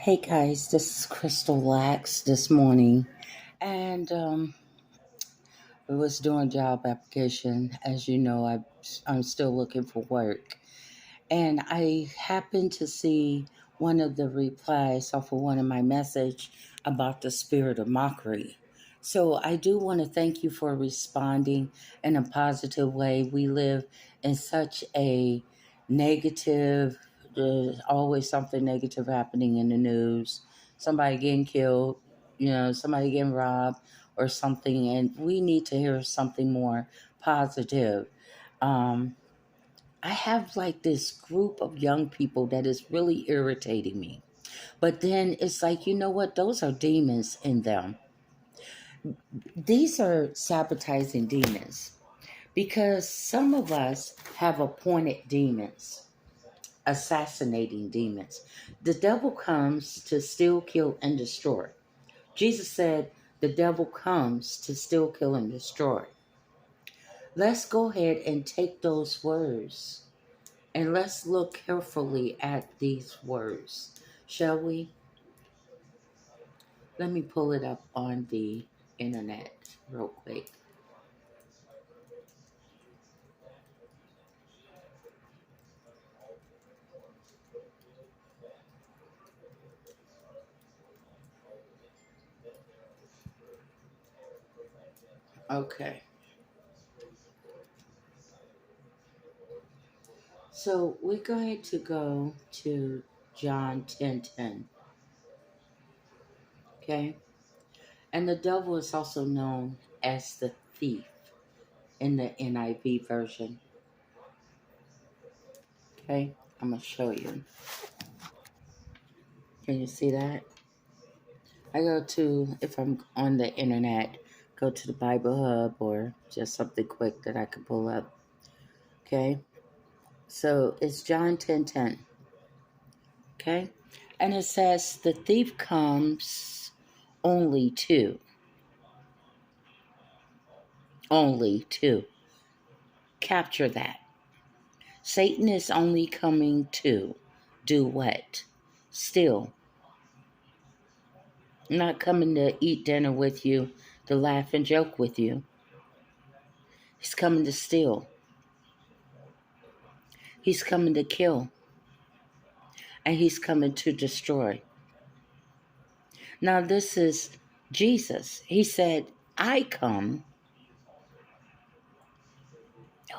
Hey guys, this is Crystal Lax this morning, and I was doing job application. As you know, I'm still looking for work, and I happened to see one of the replies off of one of my message about the spirit of mockery. So I do want to thank you for responding in a positive way. We live in such a negative, there's always something negative happening in the news. Somebody getting killed, somebody getting robbed or something, and we need to hear something more positive. Um, I have like this group of young people that is really irritating me. But then it's like, you know what? Those are demons in them. These are sabotaging demons because some of us have appointed demons, assassinating demons. The devil comes to steal, kill, and destroy. Jesus said the devil comes to steal, kill, and destroy. Let's go ahead and take those words and let's look carefully at these words, shall we? Let me pull it up on the internet real quick. Okay. So we're going to go to John 10:10. Okay. And the devil is also known as the thief in the NIV version. Okay. I'm going to show you. Can you see that? I go to, if I'm on the internet, go to the Bible Hub or just something quick that I can pull up. Okay. So it's John 10:10. Okay. And it says, the thief comes only to capture that. Satan is only coming to do what? Steal. Not coming to eat dinner with you, to laugh and joke with you. He's coming to steal. He's coming to kill. And he's coming to destroy. Now, this is Jesus. He said, I come.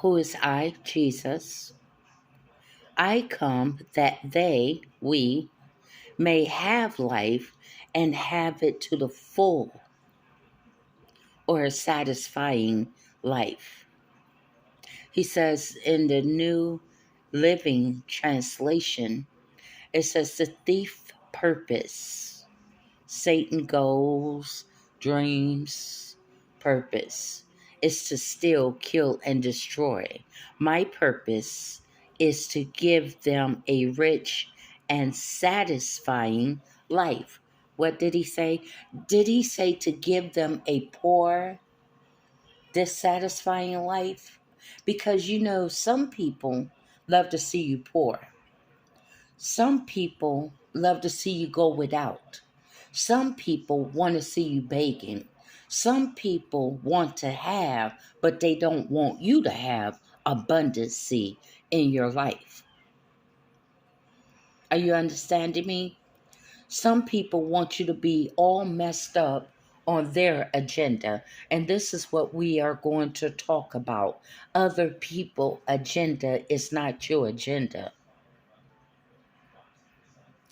Who is I? Jesus. I come that we, may have life and have it to the full, or a satisfying life. He says in the New Living Translation, it says the thief purpose, Satan goals, dreams, purpose is to steal, kill, and destroy. My purpose is to give them a rich and satisfying life. What did he say? Did he say to give them a poor, dissatisfying life? Because some people love to see you poor. Some people love to see you go without. Some people want to see you begging. Some people want to have, but they don't want you to have abundancy in your life. Are you understanding me? Some people want you to be all messed up on their agenda. And this is what we are going to talk about. Other people' agenda is not your agenda.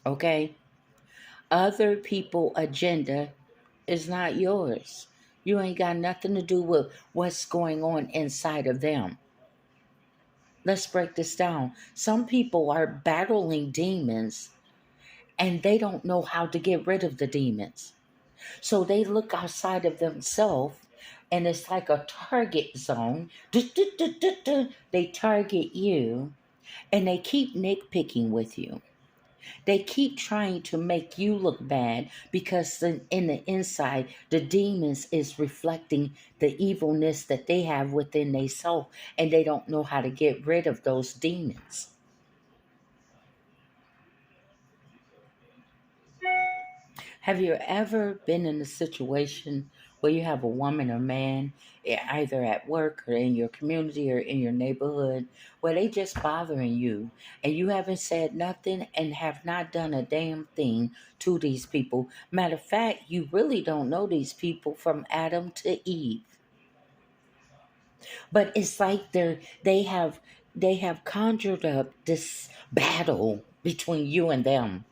Okay? Other people' agenda is not yours. You ain't got nothing to do with what's going on inside of them. Let's break this down. Some people are battling demons and they don't know how to get rid of the demons. So they look outside of themselves and it's like a target zone. They target you and they keep nitpicking with you. They keep trying to make you look bad because in the inside, the demons is reflecting the evilness that they have within their soul, and they don't know how to get rid of those demons. Have you ever been in a situation where you have a woman or man, either at work or in your community or in your neighborhood, where they just bothering you and you haven't said nothing and have not done a damn thing to these people? Matter of fact, you really don't know these people from Adam to Eve. But it's like they have conjured up this battle between you and them,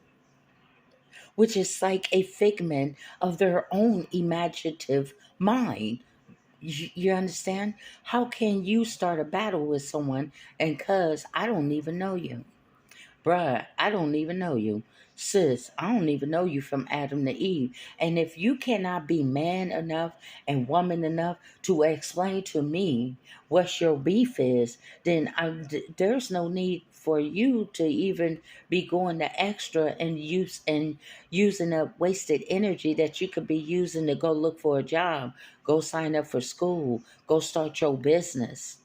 which is like a figment of their own imaginative mind. You understand? How can you start a battle with someone and cuz I don't even know you? Bruh, I don't even know you. Sis, I don't even know you from Adam to Eve. And if you cannot be man enough and woman enough to explain to me what your beef is, then there's no need for you to even be going the extra and using up wasted energy that you could be using to go look for a job, go sign up for school, go start your business.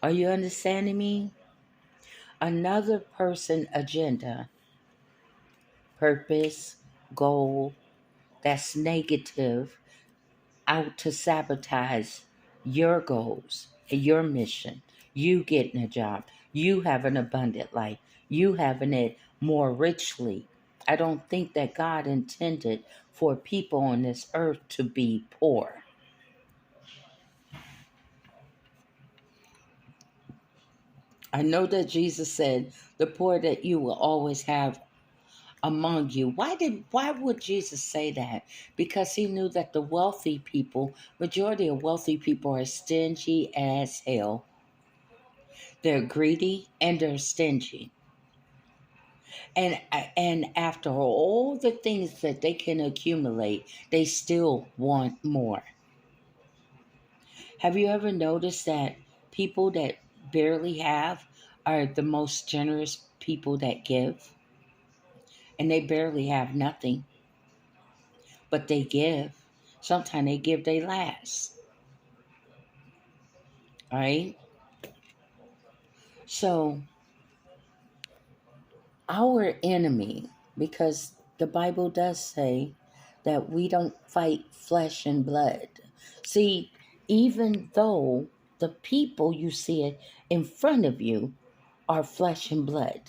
Are you understanding me? Another person agenda, purpose, goal that's negative out to sabotage your goals, your mission, you getting a job, you have an abundant life, you having it more richly. I don't think that God intended for people on this earth to be poor. I know that Jesus said the poor that you will always have among you. Why would Jesus say that? Because he knew that the wealthy people, majority of wealthy people are stingy as hell. They're greedy and they're stingy. And after all the things that they can accumulate, they still want more. Have you ever noticed that people that barely have are the most generous people that give? And they barely have nothing, but they give. Sometimes they give they last. Right? So, our enemy, because the Bible does say that we don't fight flesh and blood. See, even though the people you see it in front of you are flesh and blood,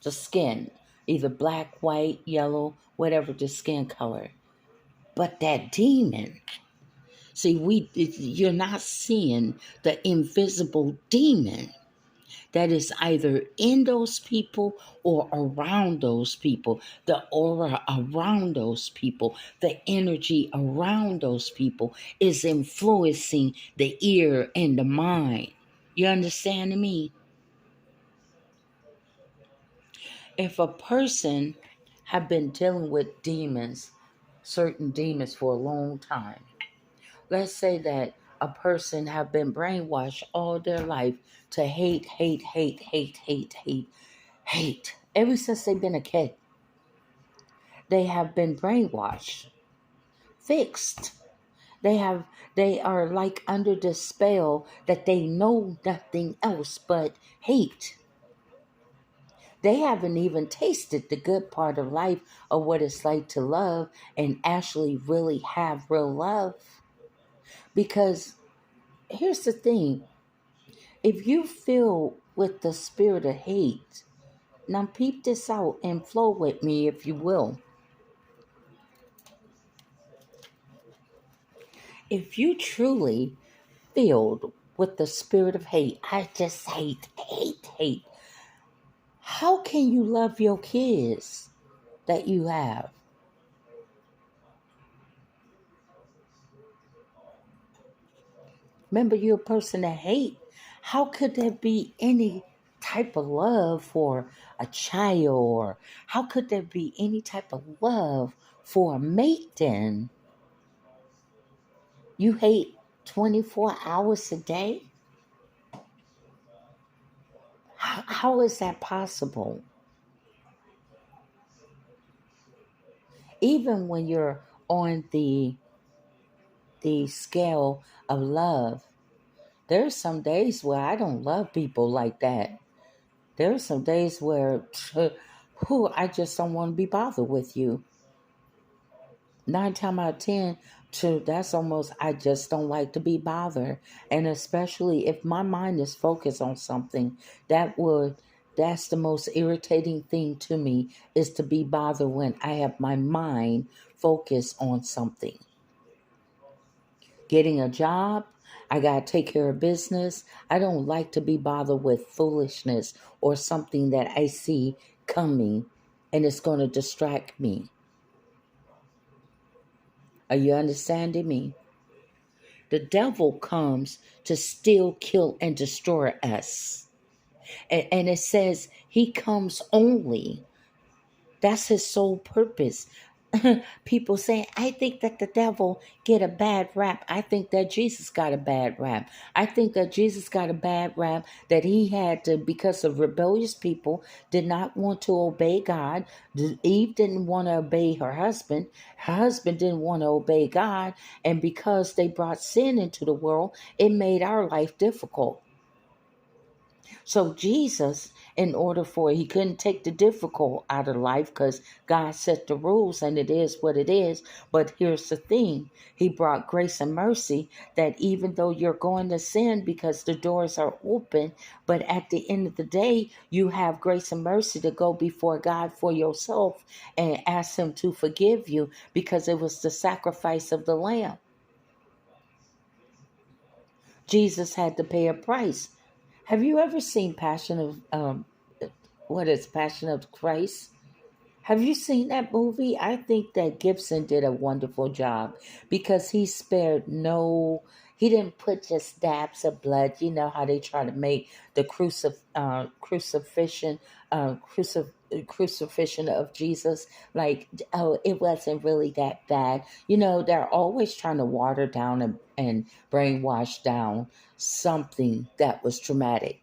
the skin, either black, white, yellow, whatever the skin color. But that demon, see, you're not seeing the invisible demon that is either in those people or around those people, the aura around those people, the energy around those people is influencing the ear and the mind. You understand me? If a person have been dealing with demons, certain demons for a long time, let's say that a person have been brainwashed all their life to hate, hate, hate, hate, hate, hate, hate. Ever since they've been a kid, they have been brainwashed, fixed. They are like under the spell that they know nothing else but hate. They haven't even tasted the good part of life of what it's like to love and actually really have real love. Because here's the thing, if you feel with the spirit of hate, now peep this out and flow with me if you will. If you truly filled with the spirit of hate, I just hate, hate, hate, how can you love your kids that you have? Remember, you're a person that hate. How could there be any type of love for a child? Or how could there be any type of love for a mate then? You hate 24 hours a day? How is that possible? Even when you're on the scale of love, there's some days where I don't love people like that. There's some days where who I just don't want to be bothered with you. 9 times out of 10, that's almost, I just don't like to be bothered. And especially if my mind is focused on something, that would, that's the most irritating thing to me, is to be bothered when I have my mind focused on something. Getting a job, I got to take care of business. I don't like to be bothered with foolishness or something that I see coming and it's going to distract me. Are you understanding me? The devil comes to steal, kill, and destroy us. And it says he comes only. That's his sole purpose. People saying, I think that the devil get a bad rap. I think that Jesus got a bad rap. I think that Jesus got a bad rap, that he had to, because of rebellious people, did not want to obey God. Eve didn't want to obey her husband. Her husband didn't want to obey God. And because they brought sin into the world, it made our life difficult. So Jesus, in order for, he couldn't take the difficult out of life because God set the rules and it is what it is. But here's the thing. He brought grace and mercy, that even though you're going to sin because the doors are open, but at the end of the day, you have grace and mercy to go before God for yourself and ask him to forgive you, because it was the sacrifice of the lamb. Jesus had to pay a price. Have you ever seen Passion of what is Passion of Christ? Have you seen that movie? I think that Gibson did a wonderful job, because he spared no, he didn't put just dabs of blood. You know how they try to make the crucifixion of Jesus, like, oh, it wasn't really that bad. You know, they're always trying to water down and brainwash down something that was traumatic.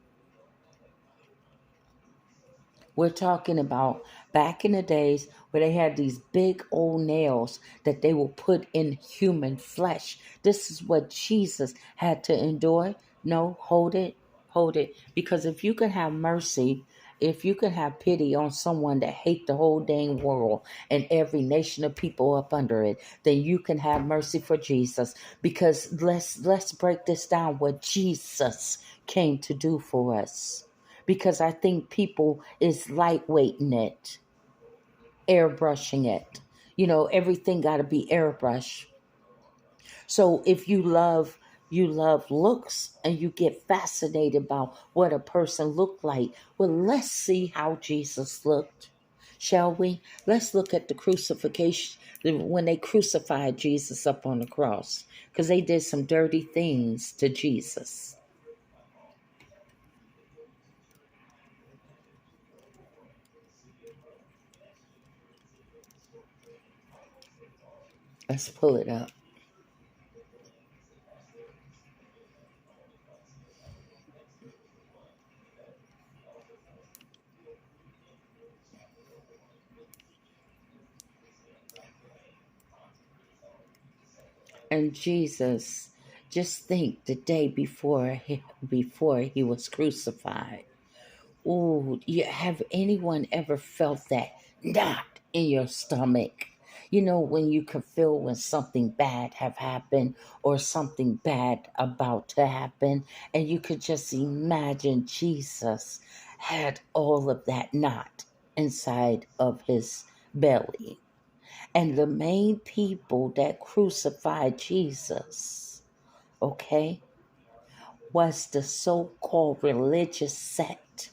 We're talking about back in the days where they had these big old nails that they will put in human flesh. This is what Jesus had to endure. No, hold it, hold it. Because if you can have mercy, if you can have pity on someone that hate the whole dang world and every nation of people up under it, then you can have mercy for Jesus. Because let's break this down, what Jesus came to do for us, because I think people is lightweighting it, airbrushing it. You know, everything got to be airbrushed. So if you love looks and you get fascinated about what a person looked like, well, let's see how Jesus looked. Shall we? Let's look at the crucifixion, when they crucified Jesus up on the cross, because they did some dirty things to Jesus. Let's pull it up. And Jesus, just think the day before he was crucified. Ooh, have anyone ever felt that knot in your stomach? You know, when you can feel when something bad have happened or something bad about to happen, and you could just imagine Jesus had all of that knot inside of his belly. And the main people that crucified Jesus, okay, was the so called religious sect.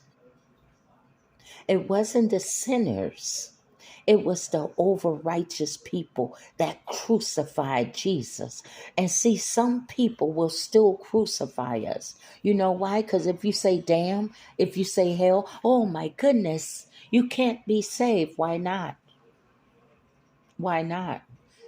It wasn't the sinners, it was the over righteous people that crucified Jesus. And see, some people will still crucify us. You know why? Because if you say damn, if you say hell, oh my goodness, you can't be saved. Why not? Why not?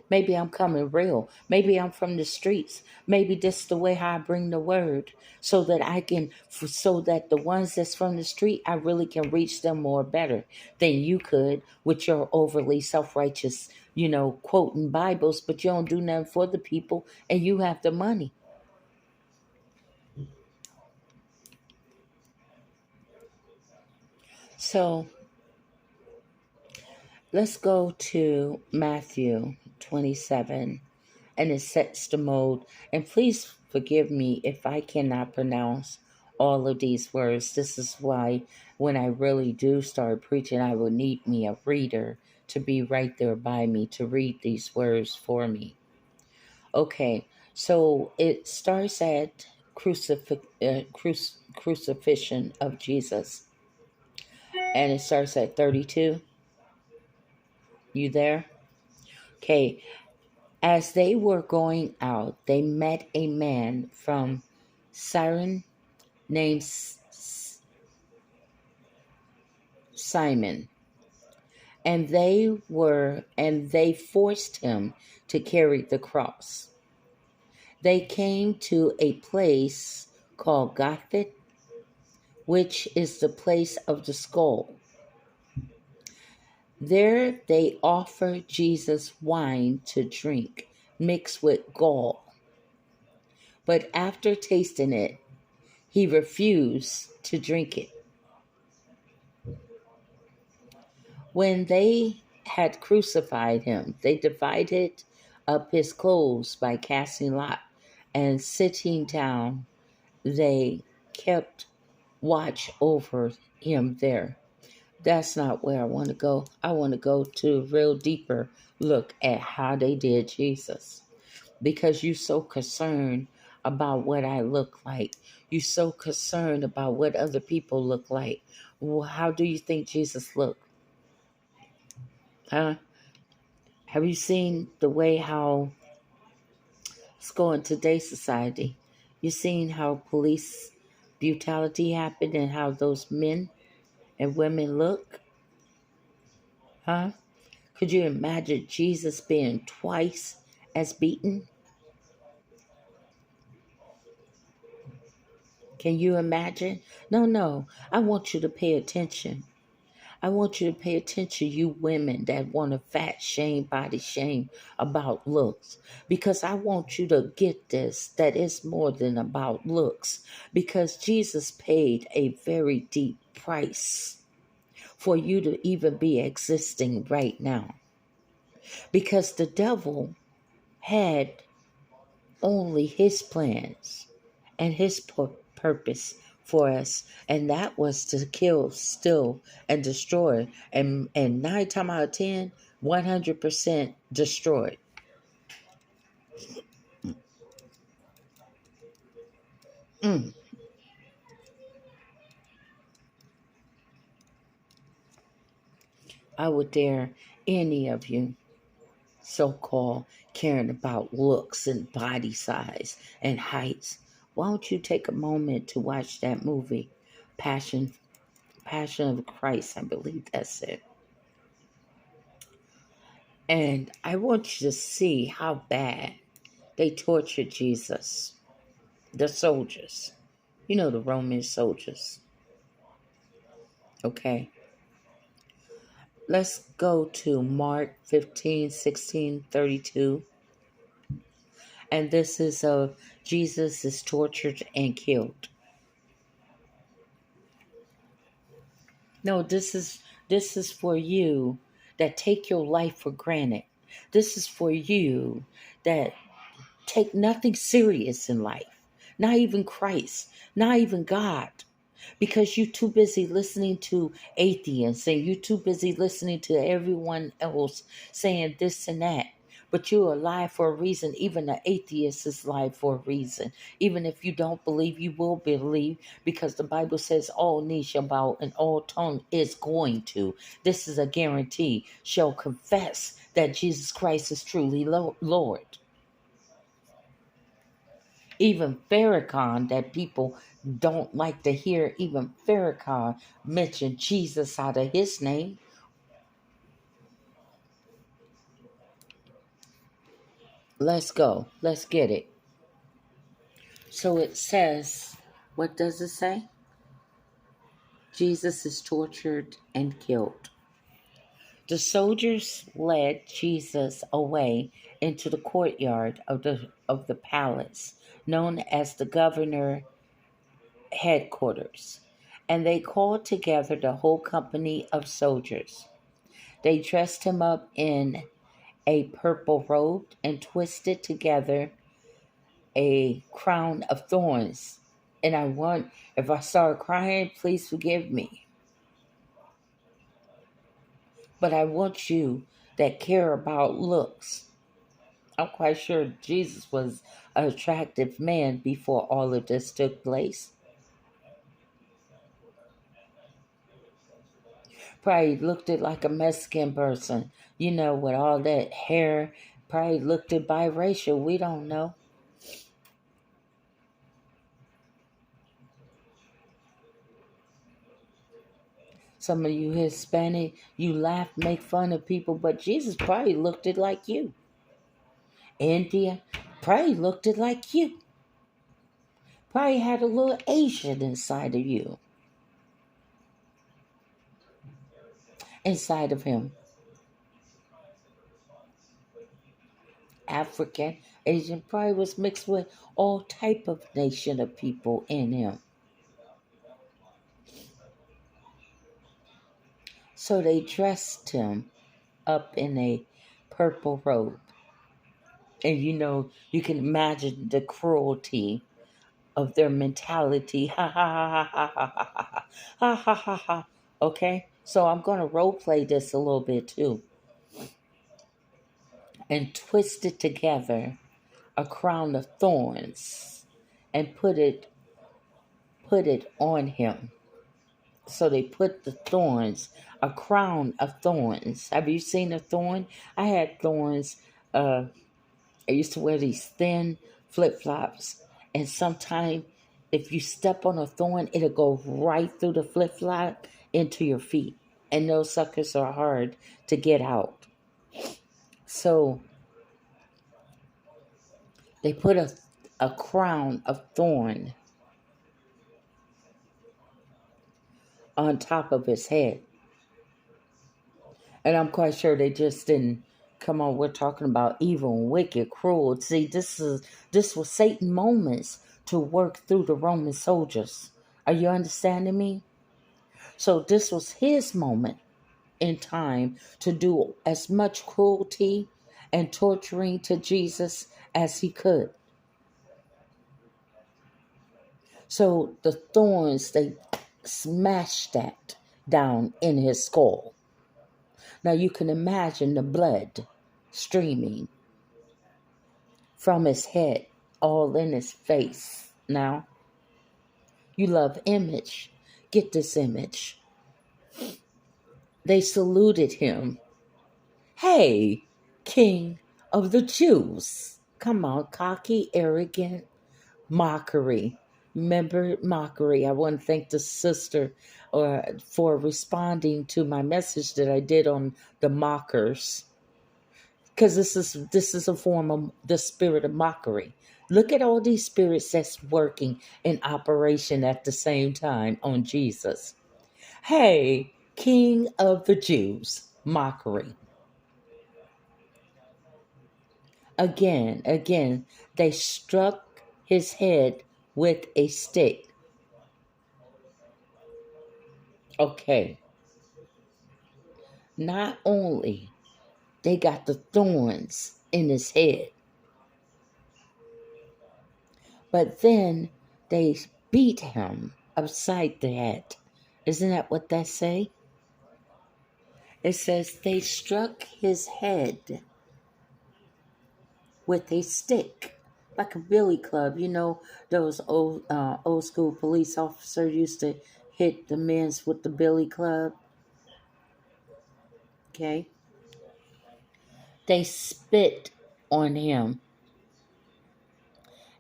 Maybe I'm coming real. Maybe I'm from the streets. Maybe this is the way how I bring the word, so that I can, so that the ones that's from the street, I really can reach them more better than you could with your overly self-righteous, quoting Bibles, but you don't do nothing for the people and you have the money. So Let's go to Matthew 27, and it sets the mode. And please forgive me if I cannot pronounce all of these words. This is why when I really do start preaching, I will need me a reader to be right there by me to read these words for me. Okay, so it starts at crucifixion of Jesus, and it starts at 32. You there? Okay, as they were going out, they met a man from Cyrene named Simon, and they forced him to carry the cross. They came to a place called Golgotha, which is the place of the skull. There they offered Jesus wine to drink, mixed with gall. But after tasting it, he refused to drink it. When they had crucified him, they divided up his clothes by casting lot, and sitting down, they kept watch over him there. That's not where I want to go. I want to go to a real deeper look at how they did Jesus. Because you're so concerned about what I look like. You're so concerned about what other people look like. Well, how do you think Jesus looked? Huh? Have you seen the way how it's going today's society? You seen how police brutality happened and how those men and women look? Huh? Could you imagine Jesus being twice as beaten? Can you imagine? No. I want you to pay attention. I want you to pay attention, you women that want to fat shame, body shame about looks. Because I want you to get this, that it's more than about looks. Because Jesus paid a very deep price for you to even be existing right now. Because the devil had only his plans and his purpose for us, and that was to kill, steal, and destroy. And 9 times out of 10, 100% destroyed. Mm. I would dare any of you so-called caring about looks and body size and heights. Why don't you take a moment to watch that movie, Passion of Christ? I believe that's it. And I want you to see how bad they tortured Jesus. The soldiers. You know, the Roman soldiers. Okay. Let's go to Mark 15:16-32. And this is of Jesus is tortured and killed. No, this is for you that take your life for granted. This is for you that take nothing serious in life. Not even Christ, not even God. Because you're too busy listening to atheists and you're too busy listening to everyone else saying this and that. But you're alive for a reason. Even the atheist is alive for a reason. Even if you don't believe, you will believe, because the Bible says all knee shall bow and all tongue is going to. This is a guarantee. Shall confess that Jesus Christ is truly Lord. Even Farrakhan, that people don't like to hear, even Farrakhan mention Jesus out of his name. Let's go. Let's get it. So it says, what does it say? Jesus is tortured and killed. The soldiers led Jesus away into the courtyard of the palace, known as the governor headquarters, and they called together the whole company of soldiers. They dressed him up in a purple robe and twisted together a crown of thorns. And if I start crying, please forgive me. But I want you that care about looks. I'm quite sure Jesus was an attractive man before all of this took place. Probably looked it like a Mexican person, with all that hair. Probably looked it biracial. We don't know. Some of you Hispanic, you laugh, make fun of people, but Jesus probably looked it like you. India probably looked it like you. Probably had a little Asian inside of you, inside of him. African, Asian, probably was mixed with all type of nation of people in him. So they dressed him up in a purple robe. And you can imagine the cruelty of their mentality. Ha ha ha ha ha ha ha ha ha ha ha. Okay? So I'm going to role play this a little bit too. And twisted together a crown of thorns and put it on him. So they put the thorns, a crown of thorns. Have you seen a thorn? I had thorns. I used to wear these thin flip flops, and sometimes if you step on a thorn, it'll go right through the flip flop into your feet, and those suckers are hard to get out. So they put a crown of thorn on top of his head. And I'm quite sure they just didn't come on. We're talking about evil and wicked, cruel. See, this was Satan moments to work through the Roman soldiers. Are you understanding me? So this was his moment in time to do as much cruelty and torturing to Jesus as he could. So the thorns, they smashed that down in his skull. Now you can imagine the blood streaming from his head all in his face. Now, you love image. Get this image. They saluted him. Hey, King of the Jews. Come on, cocky, arrogant, mockery. Remember mockery. I want to thank the sister for responding to my message that I did on the mockers. Because this is a form of the spirit of mockery. Look at all these spirits that's working in operation at the same time on Jesus. Hey, King of the Jews, mockery. Again, they struck his head with a stick. Okay. Not only they got the thorns in his head, but then they beat him upside the head. Isn't that what that say? It says they struck his head with a stick, like a billy club. Those old school police officers used to hit the men with the billy club. Okay. They spit on him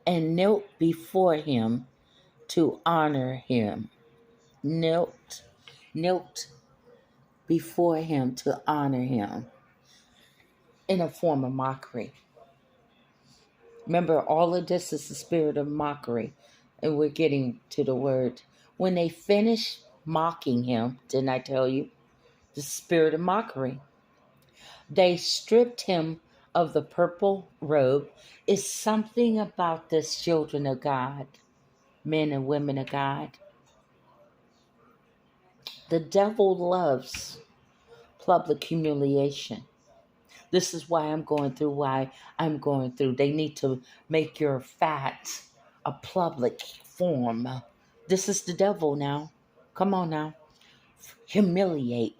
and knelt before him to honor him. Knelt before him to honor him in a form of mockery. Remember, all of this is the spirit of mockery, and we're getting to the word. When they finished mocking him, didn't I tell you? The spirit of mockery. They stripped him of the purple robe. It's something about this children of God, men and women of God. The devil loves public humiliation. This is why I'm going through why I'm going through. They need to make your fat a public form. This is the devil now. Come on now. Humiliate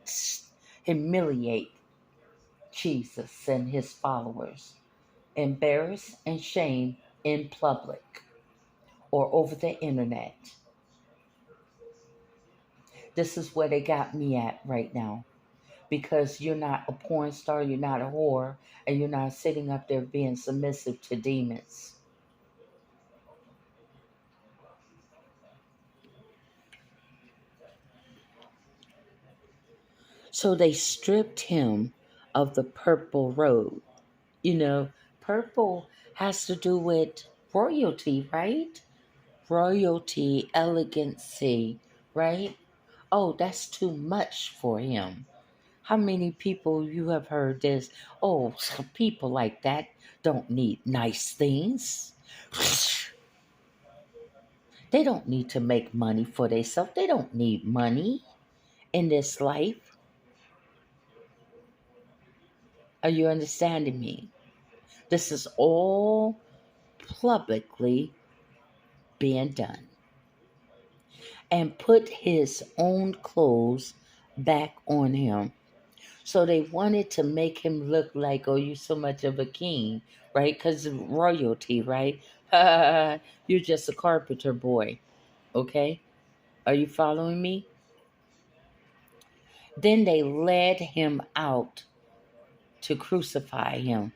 Jesus and his followers. Embarrass and shame in public or over the internet. This is where they got me at right now. Because you're not a porn star, you're not a whore, and you're not sitting up there being submissive to demons. So they stripped him of the purple robe. You know, purple has to do with royalty, right? Royalty, elegancy, right? Oh, that's too much for him. How many people you have heard this? Oh, people like that don't need nice things. They don't need to make money for themselves. They don't need money in this life. Are you understanding me? This is all publicly being done. And put his own clothes back on him. So they wanted to make him look like, oh, you're so much of a king, right? Because of royalty, right? You're just a carpenter boy, okay? Are you following me? Then they led him out to crucify him.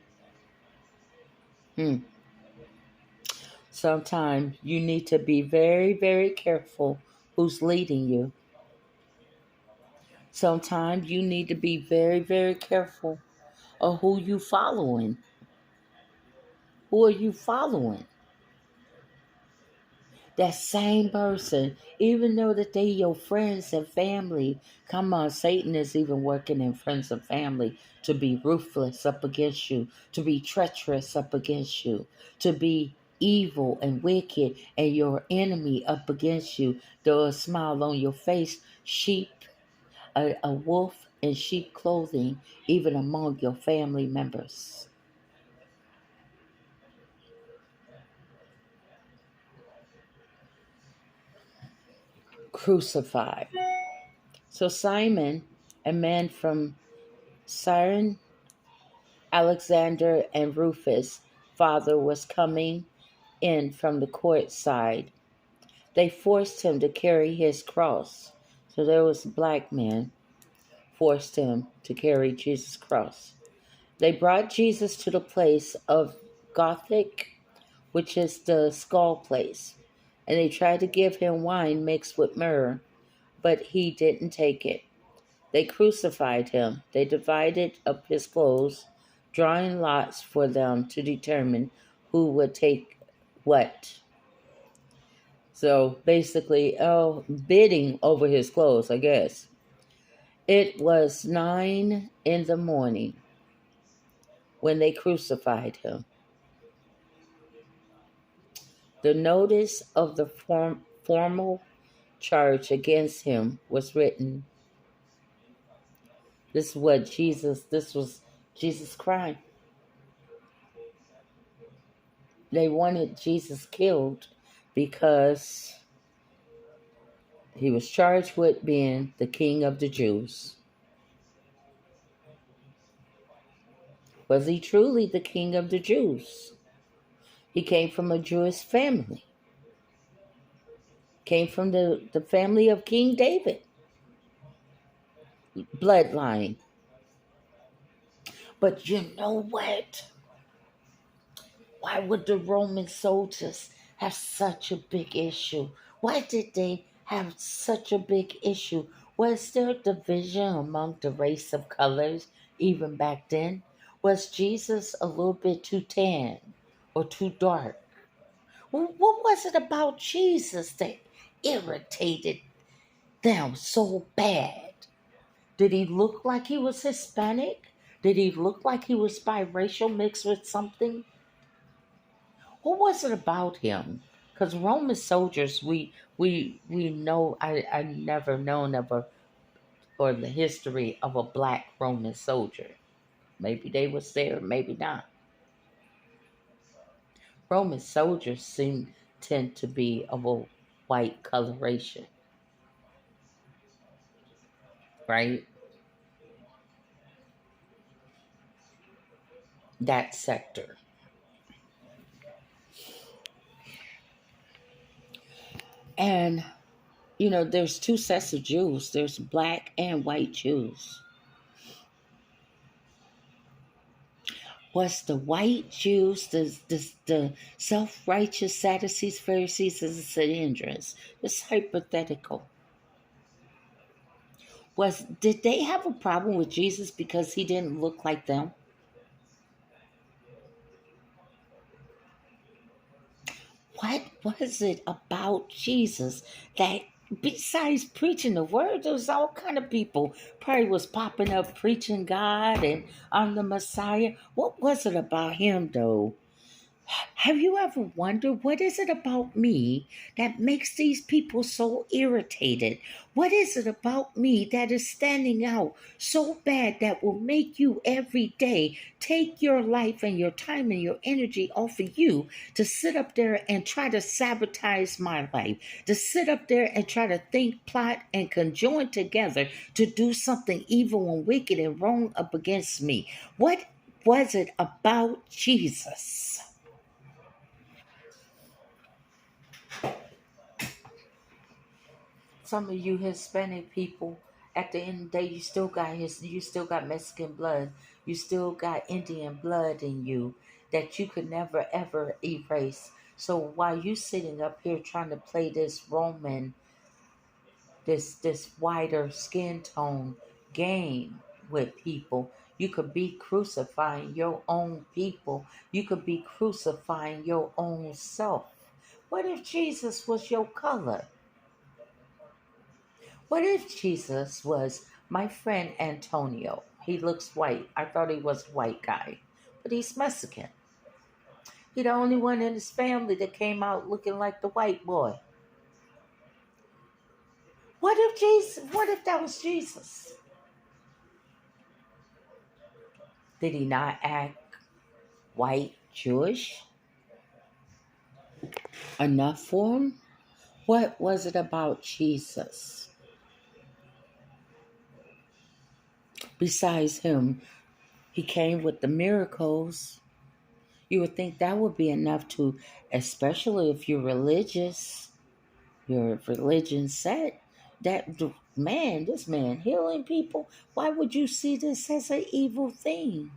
Sometimes you need to be very, very careful who's leading you. Sometimes you need to be very, very careful of who you following. Who are you following? That same person, even though that they your friends and family, come on, Satan is even working in friends and family to be ruthless up against you, to be treacherous up against you, to be evil and wicked and your enemy up against you. Though a smile on your face, a wolf in sheep clothing, even among your family members. Crucified. So Simon, a man from Cyrene, Alexander and Rufus' father, was coming in from the court side. They forced him to carry his cross. So there was a black man forced him to carry Jesus' cross. They brought Jesus to the place of Gothic, which is the skull place, and they tried to give him wine mixed with myrrh, but he didn't take it. They crucified him. They divided up his clothes, drawing lots for them to determine who would take what. So basically, bidding over his clothes, I guess. It was 9 in the morning when they crucified him. The notice of the formal charge against him was written. This was Jesus' crime. They wanted Jesus killed because he was charged with being the king of the Jews. Was he truly the king of the Jews? He came from a Jewish family. Came from the family of King David. Bloodline. But you know what? Why would the Roman soldiers have such a big issue? Why did they have such a big issue? Was there division among the race of colors even back then? Was Jesus a little bit too tan or too dark? What was it about Jesus that irritated them so bad? Did he look like he was Hispanic? Did he look like he was biracial mixed with something? What was it about him? Because Roman soldiers, we know, I never known of or the history of a black Roman soldier. Maybe they was there, maybe not. Roman soldiers tend to be of a white coloration, right? That sector. And there's two sets of Jews. There's black and white Jews. Was the white Jews, the self-righteous Sadducees, Pharisees, and the Sanhedrins? It's hypothetical. Did they have a problem with Jesus because he didn't look like them? What was it about Jesus that, besides preaching the word, there was all kind of people probably was popping up preaching God and I'm the Messiah. What was it about him though? Have you ever wondered what is it about me that makes these people so irritated? What is it about me that is standing out so bad that will make you every day take your life and your time and your energy off of you to sit up there and try to sabotage my life, to sit up there and try to think, plot, and conjoin together to do something evil and wicked and wrong up against me? What was it about Jesus? Some of you Hispanic people, at the end of the day, you still got Mexican blood, you still got Indian blood in you that you could never ever erase. So while you sitting up here trying to play this Roman, this wider skin tone game with people, you could be crucifying your own people. You could be crucifying your own self. What if Jesus was your color? What if Jesus was my friend Antonio? He looks white. I thought he was a white guy, but he's Mexican. He the only one in his family that came out looking like the white boy. What if that was Jesus? Did he not act white Jewish enough for him? What was it about Jesus? Besides him, he came with the miracles. You would think that would be enough to, especially if you're religious, your religion set, that this man healing people. Why would you see this as an evil thing?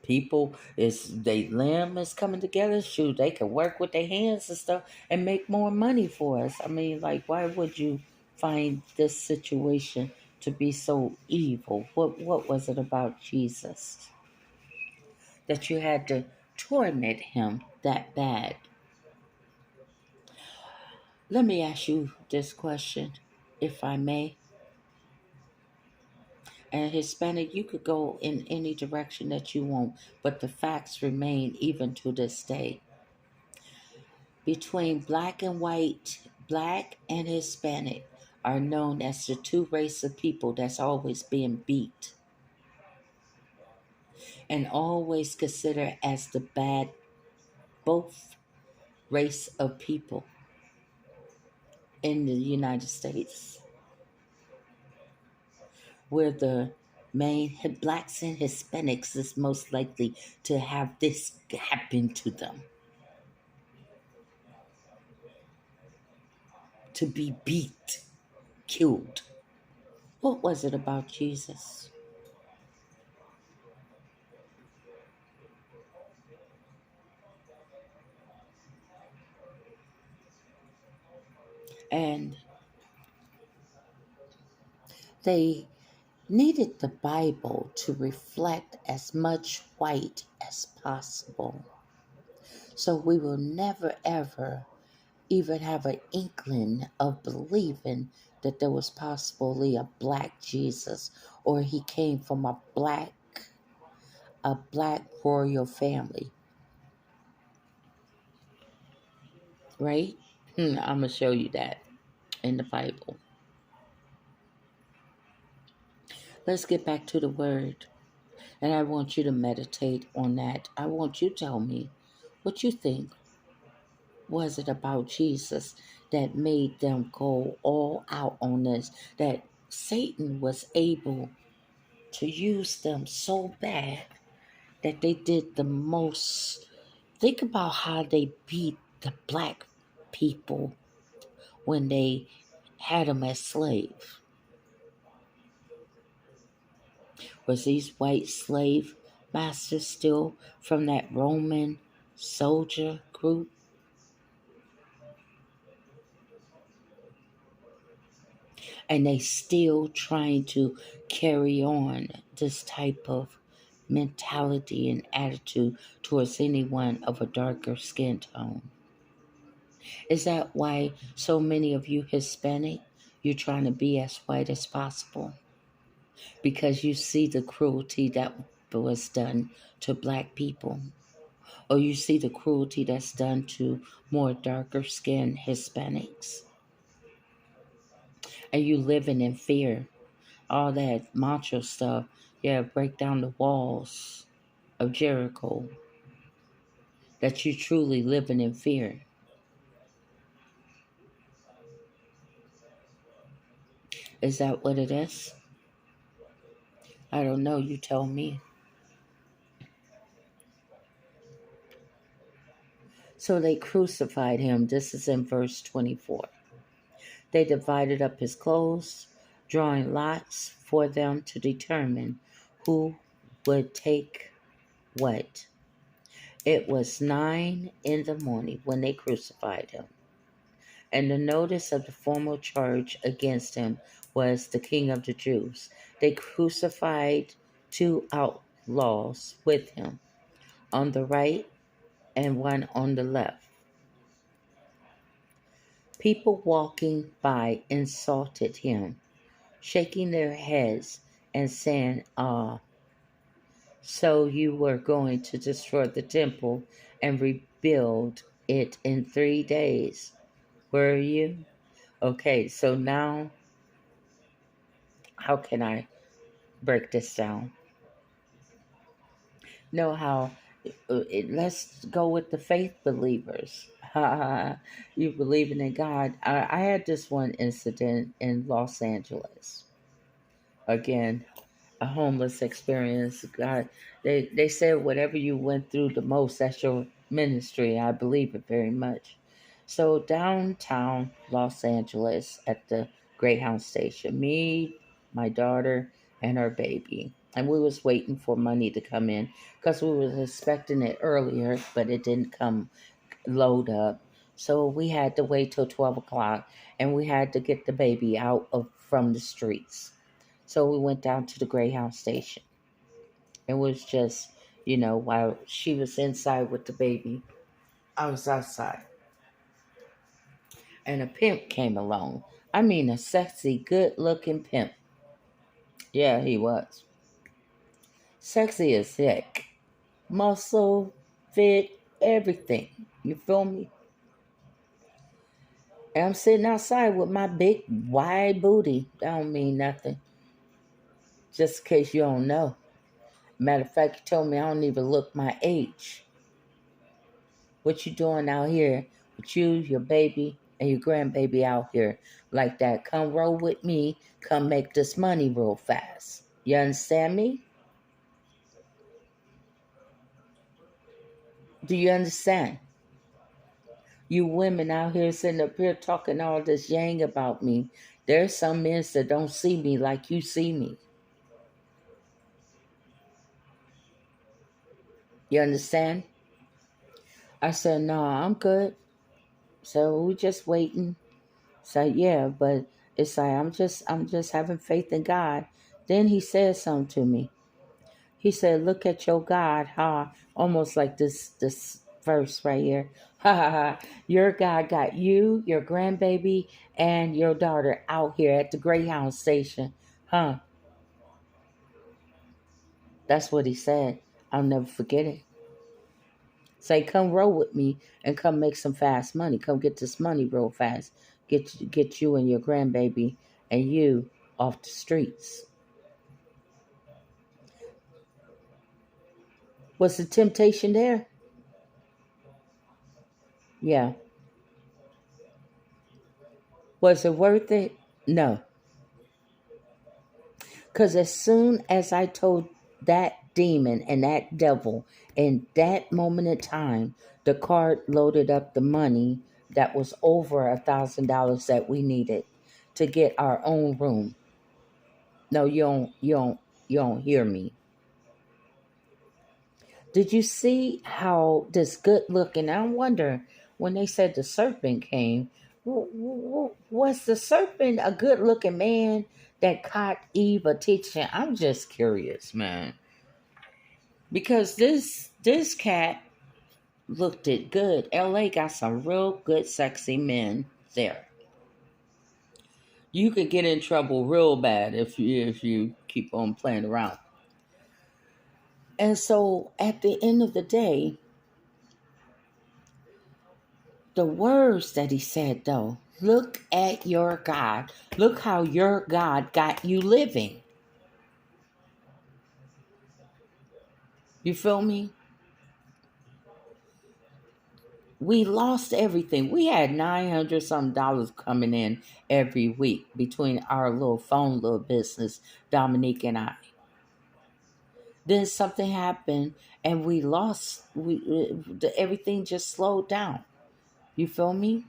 People is they limb is coming together. Shoot, they can work with their hands and stuff and make more money for us. I mean, like, why would you find this situation to be so evil? What was it about Jesus that you had to torment him that bad? Let me ask you this question, if I may. And Hispanic, you could go in any direction that you want, but the facts remain even to this day. Between black and white, black and Hispanic are known as the two races of people that's always being beat and always considered as the bad both race of people in the United States. Where the main blacks and Hispanics is most likely to have this happen to them, to be beat, killed. What was it about Jesus? And they needed the Bible to reflect as much white as possible. So we will never ever even have an inkling of believing that there was possibly a black Jesus or he came from a black royal family, right? I'm gonna show you that. in the Bible. Let's get back to the word. And I want you to meditate on that. I want you to tell me what you think was it about Jesus that made them go all out on this, that Satan was able to use them so bad that they did the most. Think about how they beat the black people when they had them as slaves. Was these white slave masters still from that Roman soldier group? And they still trying to carry on this type of mentality and attitude towards anyone of a darker skin tone. Is that why so many of you Hispanic, you're trying to be as white as possible? Because you see the cruelty that was done to black people, or you see the cruelty that's done to more darker skinned Hispanics, and you living in fear. All that macho stuff, yeah, break down the walls of Jericho, that you truly living in fear. Is that what it is? I don't know, you tell me. So they crucified him. This is in verse 24. They divided up his clothes, drawing lots for them to determine who would take what. It was 9 in the morning when they crucified him. And the notice of the formal charge against him was the King of the Jews. They crucified two outlaws with him, on the right and one on the left. People walking by insulted him, shaking their heads and saying, "Ah, so you were going to destroy the temple and rebuild it in 3 days, were you?" Okay, so now how can I break this down? Know how let's go with the faith believers. You believing in God. I had this one incident in Los Angeles. Again, a homeless experience. God, they said whatever you went through the most, that's your ministry. I believe it very much. So downtown Los Angeles at the Greyhound station, me, my daughter, and our baby. And we was waiting for money to come in because we was expecting it earlier, but it didn't come load up. So we had to wait till 12 o'clock and we had to get the baby out of from the streets. So we went down to the Greyhound station. It was just, while she was inside with the baby, I was outside. And a pimp came along. I mean, a sexy, good looking pimp. Yeah, he was. Sexy as heck. Muscle, fit, everything. You feel me? And I'm sitting outside with my big, wide booty. That don't mean nothing. Just in case you don't know. Matter of fact, you told me I don't even look my age. What you doing out here with you, your baby, and your grandbaby out here like that? Come roll with me. Come make this money real fast. You understand me? Do you understand? You women out here sitting up here talking all this yang about me. There's some men that don't see me like you see me. You understand? I said, no, I'm good. So we just waiting. So yeah, but it's like I'm just having faith in God. Then he said something to me. He said, "Look at your God, huh?" Almost like this verse right here. Ha ha ha. Your God got you, your grandbaby, and your daughter out here at the Greyhound station. Huh? That's what he said. I'll never forget it. Say, come roll with me and come make some fast money. Come get this money real fast. get you and your grandbaby and you off the streets. Was the temptation there? Yeah. Was it worth it? No. Because as soon as I told that demon and that devil in that moment of time, the cart loaded up the money that was over $1,000 that we needed to get our own room. No, you don't hear me. Did you see how this good looking? I wonder when they said the serpent came, was the serpent a good looking man that caught Eve a teaching? I'm just curious, man, because this cat looked it good. LA got some real good, sexy men there. You could get in trouble real bad if you keep on playing around. And so, at the end of the day, the words that he said, though, look at your God. Look how your God got you living. You feel me? We lost everything. We had 900 some dollars coming in every week between our little phone little business, Dominique and I. Then something happened and we lost. Everything just slowed down. You feel me?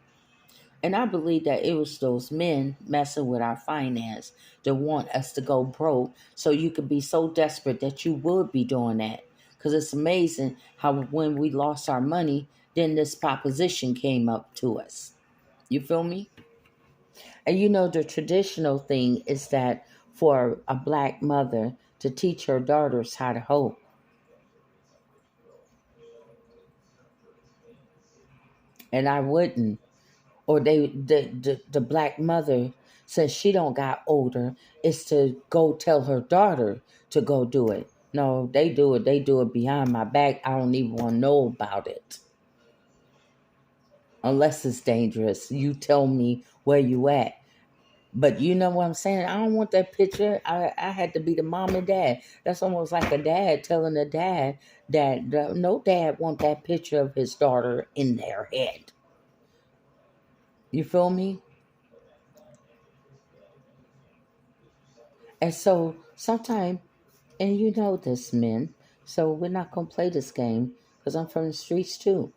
And I believe that it was those men messing with our finance that want us to go broke so you could be so desperate that you would be doing that. Because it's amazing how when we lost our money, then this proposition came up to us. You feel me? And you know, the traditional thing is that for a black mother to teach her daughters how to hope. And I wouldn't. Or the black mother, since she don't got older, is to go tell her daughter to go do it. No, they do it behind my back. I don't even want to know about it unless it's dangerous. You tell me where you at. But you know what I'm saying? I don't want that picture. I had to be the mom and dad. That's almost like a dad telling a dad that no dad want that picture of his daughter in their head. You feel me? And so sometimes, and you know this, men, so we're not going to play this game because I'm from the streets too.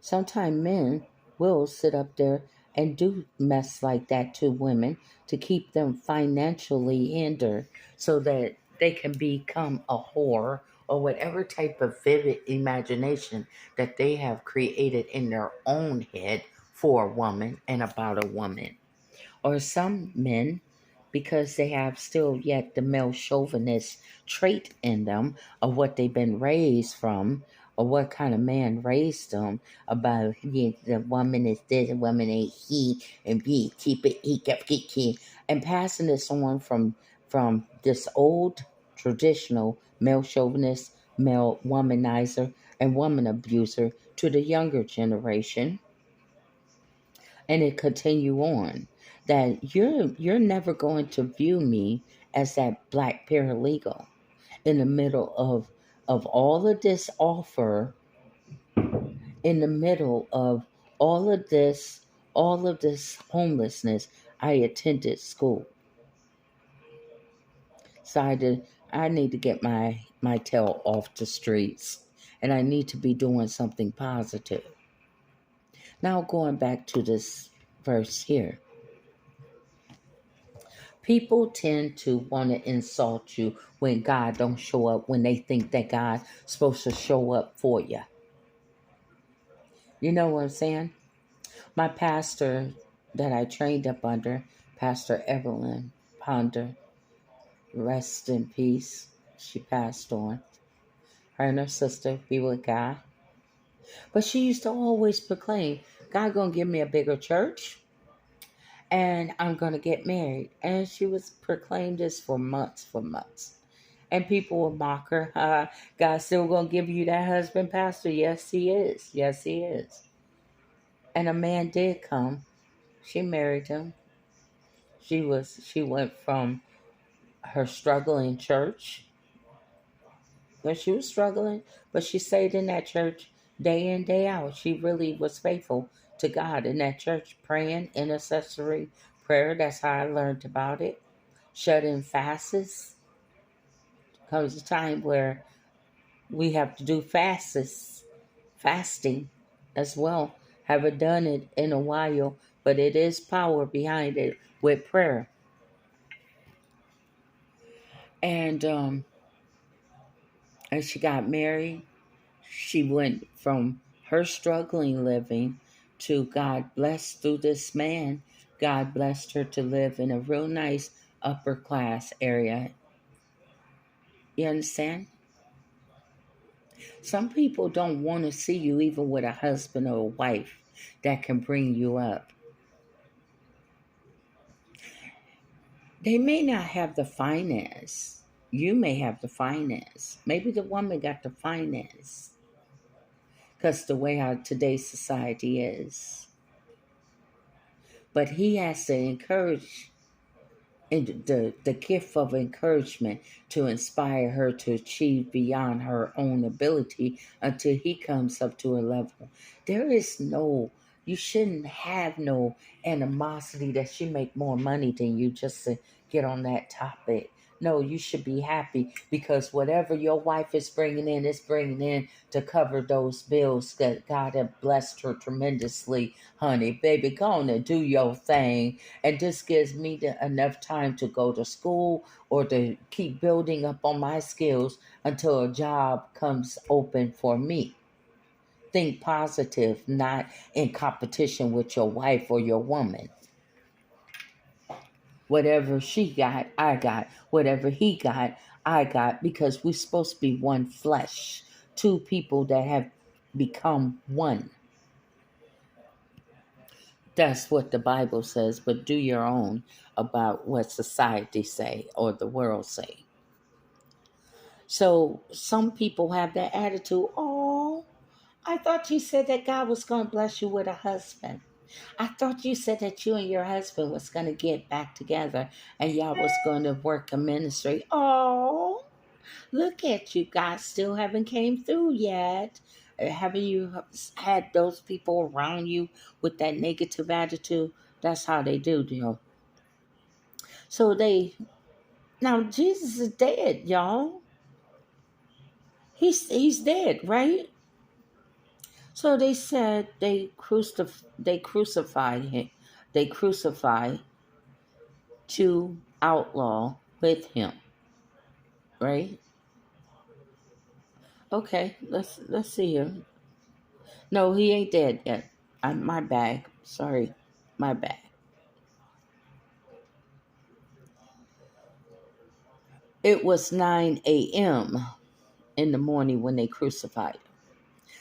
Sometimes men will sit up there and do mess like that to women to keep them financially hindered so that they can become a whore or whatever type of vivid imagination that they have created in their own head for a woman and about a woman. Or some men, because they have still yet the male chauvinist trait in them of what they've been raised from or what kind of man raised them about, yeah, the woman is this, the woman ain't he, and be keep it he kept he, and passing this on from this old traditional male chauvinist, male womanizer, and woman abuser to the younger generation, and it continue on, that you're never going to view me as that black paralegal in the middle of all of this offer, in the middle of all of this homelessness. I attended school, so I need to get my tail off the streets, and I need to be doing something positive. Now going back to this verse here. People tend to want to insult you when God don't show up, when they think that God's supposed to show up for you. You know what I'm saying? My pastor that I trained up under, Pastor Evelyn Ponder, rest in peace. She passed on. Her and her sister be with God. But she used to always proclaim, God gonna give me a bigger church and I'm gonna get married. And she was proclaimed this for months, for months. And people will mock her. God's still going to give you that husband, Pastor. Yes, he is. Yes, he is. And a man did come. She married him. She went from her struggling church when she was struggling, but she stayed in that church day in, day out. She really was faithful to God in that church, praying, intercessory prayer. That's how I learned about it. Shut in fasts. Comes a time where we have to do fasting as well. Haven't done it in a while, but it is power behind it with prayer. And as she got married, she went from her struggling living to God blessed through this man. God blessed her to live in a real nice upper class area. You understand? Some people don't want to see you even with a husband or a wife that can bring you up. They may not have the finance. You may have the finance. Maybe the woman got the finance because the way how today's society is. But he has to encourage and the gift of encouragement to inspire her to achieve beyond her own ability until he comes up to a level. There is no, you shouldn't have no animosity that she make more money than you just to get on that topic. No, you should be happy because whatever your wife is bringing in is bringing in to cover those bills that God have blessed her tremendously, honey. Baby, go on and do your thing, and this gives me enough time to go to school or to keep building up on my skills until a job comes open for me. Think positive, not in competition with your wife or your woman. Whatever she got, I got. Whatever he got, I got, because we're supposed to be one flesh, two people that have become one. That's what the Bible says, but do your own about what society say or the world say. So some people have that attitude, oh, I thought you said that God was going to bless you with a husband. I thought you said that you and your husband was going to get back together and y'all was going to work a ministry. Oh, look at you. God still haven't came through yet. Haven't you had those people around you with that negative attitude? That's how they do, you know. So now Jesus is dead, y'all. He's dead, right? So they said they crucified him. They crucified to outlaw with him, right? Okay, let's see here. No, he ain't dead yet. My bag. Sorry, my bag. It was 9 a.m. in the morning when they crucified him.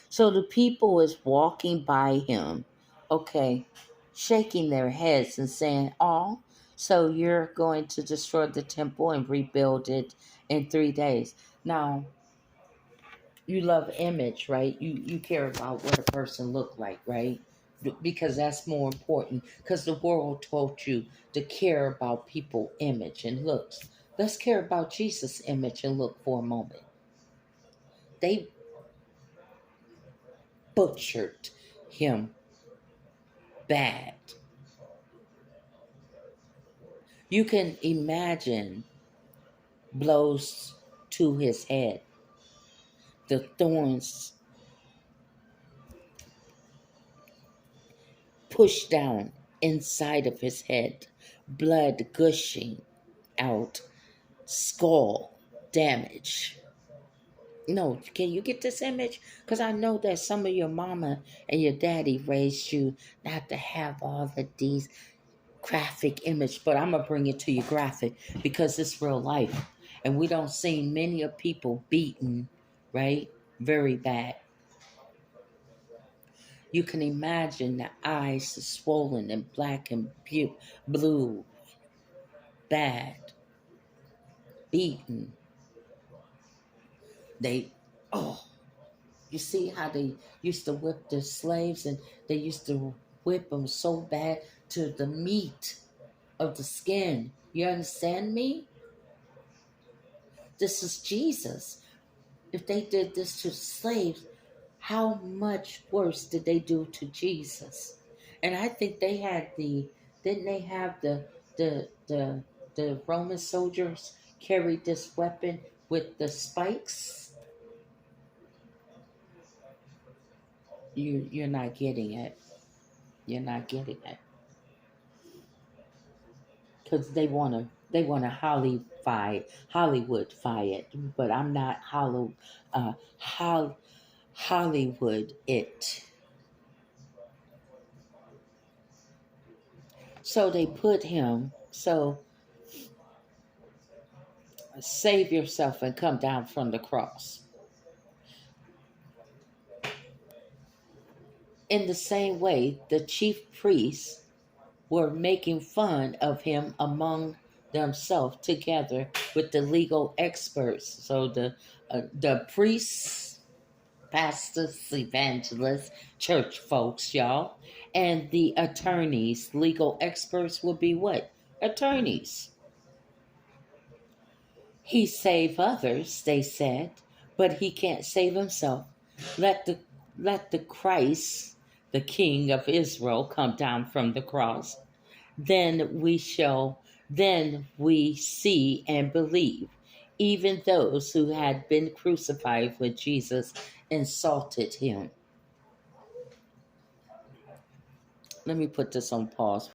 So the people is walking by him, okay, shaking their heads and saying, "Oh, so you're going to destroy the temple and rebuild it in 3 days?" Now, you love image, right? You care about what a person look like, right? Because that's more important. Because the world told you to care about people image and looks. Let's care about Jesus image and look for a moment. They butchered him bad. You can imagine blows to his head, the thorns pushed down inside of his head, blood gushing out, skull damage. No, can you get this image? Because I know that some of your mama and your daddy raised you not to have all of these graphic image, but I'm gonna bring it to you graphic because it's real life, and we don't see many of people beaten, right? Very bad. You can imagine the eyes swollen and black and blue, bad, beaten. They, oh, you see how they used to whip the slaves, and they used to whip them so bad to the meat of the skin. You understand me? This is Jesus. If they did this to slaves, how much worse did they do to Jesus? And I think they had didn't they have the the the Roman soldiers carried this weapon with the spikes? You're not getting it. You're not getting it. Because they wanna Hollywoodify it, but I'm not Hollywood it. So they put him. So save yourself and come down from the cross. In the same way, the chief priests were making fun of him among themselves together with the legal experts. So the priests, pastors, evangelists, church folks, y'all, and the attorneys, legal experts will be what? Attorneys. He saved others, they said, but he can't save himself. Let the let the Christ, the King of Israel, come down from the cross. Then we see and believe. Even those who had been crucified with Jesus insulted him. Let me put this on pause.